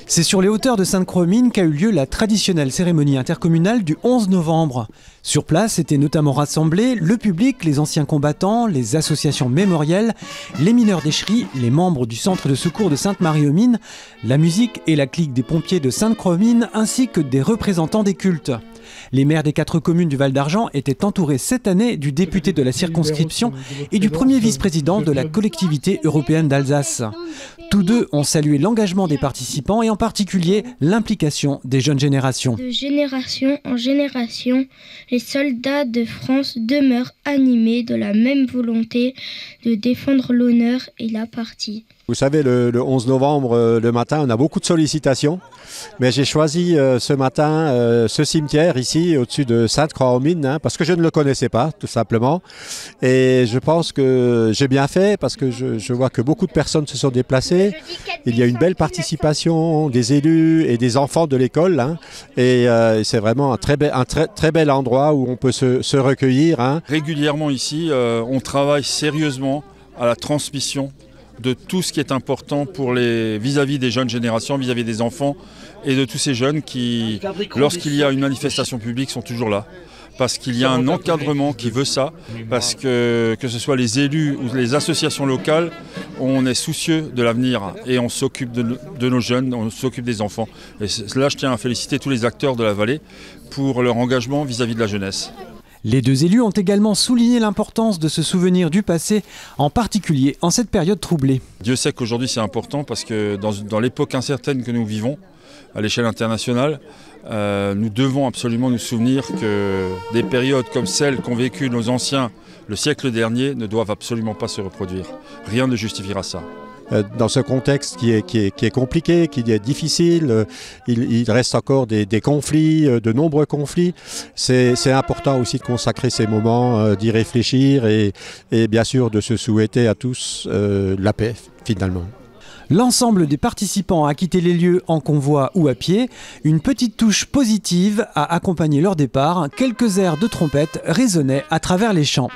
C'est sur les hauteurs de Sainte-Croix-aux-Mines qu'a eu lieu la traditionnelle cérémonie intercommunale du 11 novembre. Sur place étaient notamment rassemblés le public, les anciens combattants, les associations mémorielles, les mineurs d'écherie, les membres du centre de secours de Sainte-Marie-aux-Mines, la musique et la clique des pompiers de Sainte-Croix-aux-Mines ainsi que des représentants des cultes. Les maires des 4 communes du Val d'Argent étaient entourés cette année du député de la circonscription et du premier vice-président de la collectivité européenne d'Alsace. Tous deux ont salué l'engagement des participants et en particulier l'implication des jeunes générations. De génération en génération, les soldats de France demeurent animés de la même volonté de défendre l'honneur et la patrie. Vous savez, le 11 novembre, le matin, on a beaucoup de sollicitations. Mais j'ai choisi ce matin ce cimetière ici, au-dessus de Sainte-Croix-aux-Mines, parce que je ne le connaissais pas, tout simplement. Et je pense que j'ai bien fait, parce que je vois que beaucoup de personnes se sont déplacées. Il y a une belle participation des élus et des enfants de l'école. Et c'est vraiment un très bel endroit où on peut se recueillir. Régulièrement ici, on travaille sérieusement à la transmission de tout ce qui est important pour vis-à-vis des jeunes générations, vis-à-vis des enfants et de tous ces jeunes qui, lorsqu'il y a une manifestation publique, sont toujours là. Parce qu'il y a un encadrement qui veut ça, parce que ce soit les élus ou les associations locales, on est soucieux de l'avenir et on s'occupe de nos jeunes, on s'occupe des enfants. Et là, je tiens à féliciter tous les acteurs de la vallée pour leur engagement vis-à-vis de la jeunesse. Les deux élus ont également souligné l'importance de se souvenir du passé, en particulier en cette période troublée. Dieu sait qu'aujourd'hui c'est important parce que dans l'époque incertaine que nous vivons, à l'échelle internationale, nous devons absolument nous souvenir que des périodes comme celles qu'ont vécues nos anciens le siècle dernier ne doivent absolument pas se reproduire. Rien ne justifiera ça. Dans ce contexte qui est compliqué, qui est difficile, il reste encore des conflits, de nombreux conflits. C'est important aussi de consacrer ces moments, d'y réfléchir et bien sûr de se souhaiter à tous la paix finalement. L'ensemble des participants a quitté les lieux en convoi ou à pied. Une petite touche positive a accompagné leur départ. Quelques airs de trompette résonnaient à travers les champs.